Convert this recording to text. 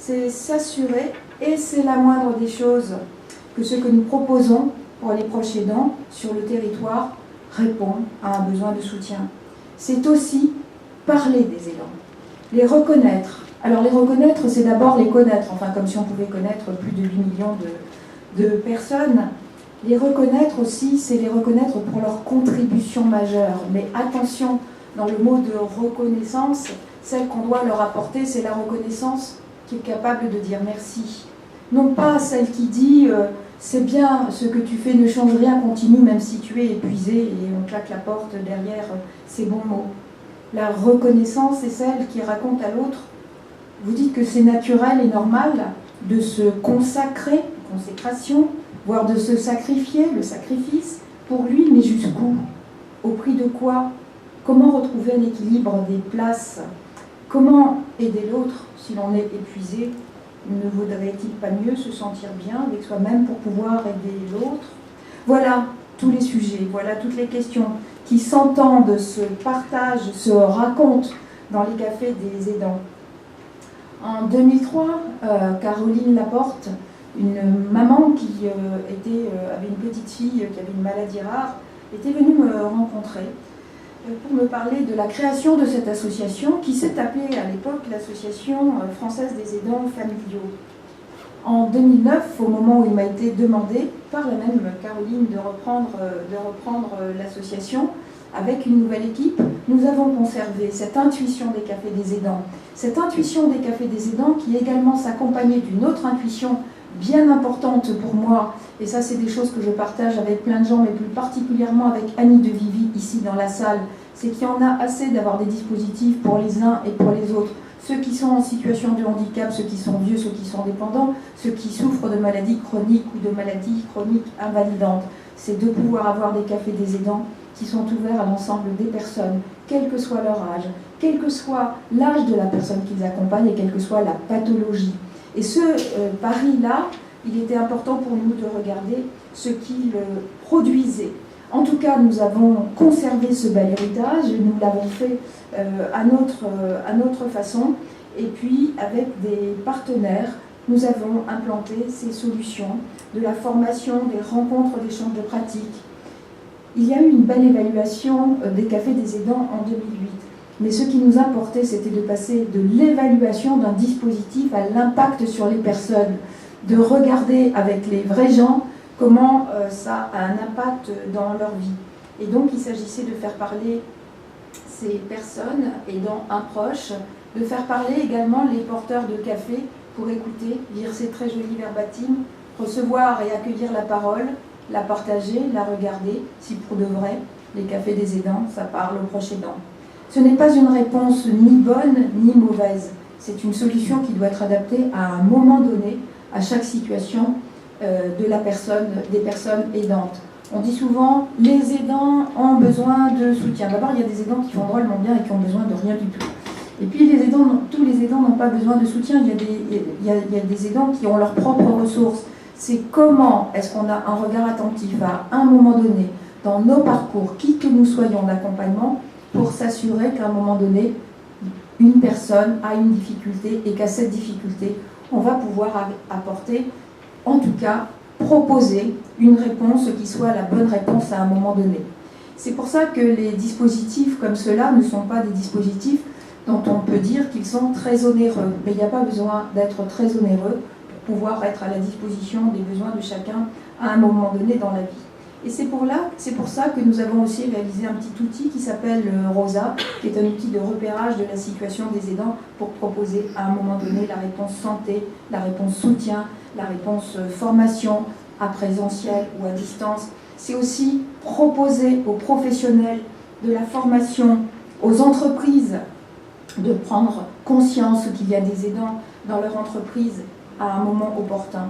c'est s'assurer, et c'est la moindre des choses, que ce que nous proposons pour les proches aidants sur le territoire répond à un besoin de soutien. C'est aussi parler des aidants, les reconnaître. Alors les reconnaître, c'est d'abord les connaître, enfin comme si on pouvait connaître plus de 8 millions de personnes. Les reconnaître aussi, c'est les reconnaître pour leur contribution majeure. Mais attention, dans le mot de reconnaissance, celle qu'on doit leur apporter, c'est la reconnaissance qui est capable de dire merci. Non pas celle qui dit c'est bien, ce que tu fais ne change rien, continue même si tu es épuisé, et on claque la porte derrière ces bons mots. La reconnaissance, c'est celle qui raconte à l'autre, vous dites que c'est naturel et normal de se consacrer, consécration, voire de se sacrifier, le sacrifice, pour lui, mais jusqu'où? Au prix de quoi? Comment retrouver un équilibre des places? Comment aider l'autre si l'on est épuisé? Ne vaudrait-il pas mieux se sentir bien avec soi-même pour pouvoir aider l'autre? Voilà tous les sujets, voilà toutes les questions qui s'entendent, se partagent, se racontent dans les cafés des aidants. En 2003, Caroline Laporte, une maman qui avait une petite fille qui avait une maladie rare, était venue me rencontrer pour me parler de la création de cette association qui s'est appelée à l'époque l'Association française des aidants familiaux. En 2009, au moment où il m'a été demandé par la même Caroline de reprendre l'association avec une nouvelle équipe, nous avons conservé cette intuition des cafés des aidants. Cette intuition des cafés des aidants qui également s'accompagnait d'une autre intuition bien importante pour moi, et ça c'est des choses que je partage avec plein de gens, mais plus particulièrement avec Annie de Vivi ici dans la salle, c'est qu'il y en a assez d'avoir des dispositifs pour les uns et pour les autres. Ceux qui sont en situation de handicap, ceux qui sont vieux, ceux qui sont dépendants, ceux qui souffrent de maladies chroniques ou de maladies chroniques invalidantes. C'est de pouvoir avoir des cafés des aidants qui sont ouverts à l'ensemble des personnes, quel que soit leur âge, quel que soit l'âge de la personne qu'ils accompagnent et quelle que soit la pathologie. Et ce pari-là, il était important pour nous de regarder ce qu'il produisait. En tout cas, nous avons conservé ce bel héritage, nous l'avons fait à notre façon, et puis avec des partenaires, nous avons implanté ces solutions de la formation, des rencontres, d'échanges de pratiques. Il y a eu une belle évaluation des cafés des aidants en 2008. Mais ce qui nous importait, c'était de passer de l'évaluation d'un dispositif à l'impact sur les personnes, de regarder avec les vrais gens comment ça a un impact dans leur vie. Et donc, il s'agissait de faire parler ces personnes aidant un proche, de faire parler également les porteurs de café pour écouter, lire ces très jolis verbatims, recevoir et accueillir la parole, la partager, la regarder, si pour de vrai, les cafés des aidants, ça parle aux proches aidants. Ce n'est pas une réponse ni bonne ni mauvaise. C'est une solution qui doit être adaptée à un moment donné, à chaque situation de la personne, des personnes aidantes. On dit souvent, les aidants ont besoin de soutien. D'abord, il y a des aidants qui font drôlement bien et qui ont besoin de rien du tout. Et puis, tous les aidants n'ont pas besoin de soutien. Il y a des aidants qui ont leurs propres ressources. C'est comment est-ce qu'on a un regard attentif à un moment donné, dans nos parcours, qui que nous soyons d'accompagnement, pour s'assurer qu'à un moment donné, une personne a une difficulté et qu'à cette difficulté, on va pouvoir apporter, en tout cas, proposer une réponse qui soit la bonne réponse à un moment donné. C'est pour ça que les dispositifs comme ceux-là ne sont pas des dispositifs dont on peut dire qu'ils sont très onéreux. Mais il n'y a pas besoin d'être très onéreux pour pouvoir être à la disposition des besoins de chacun à un moment donné dans la vie. Et c'est pour ça que nous avons aussi réalisé un petit outil qui s'appelle Rosa, qui est un outil de repérage de la situation des aidants pour proposer à un moment donné la réponse santé, la réponse soutien, la réponse formation à présentiel ou à distance. C'est aussi proposer aux professionnels de la formation, aux entreprises, de prendre conscience qu'il y a des aidants dans leur entreprise à un moment opportun.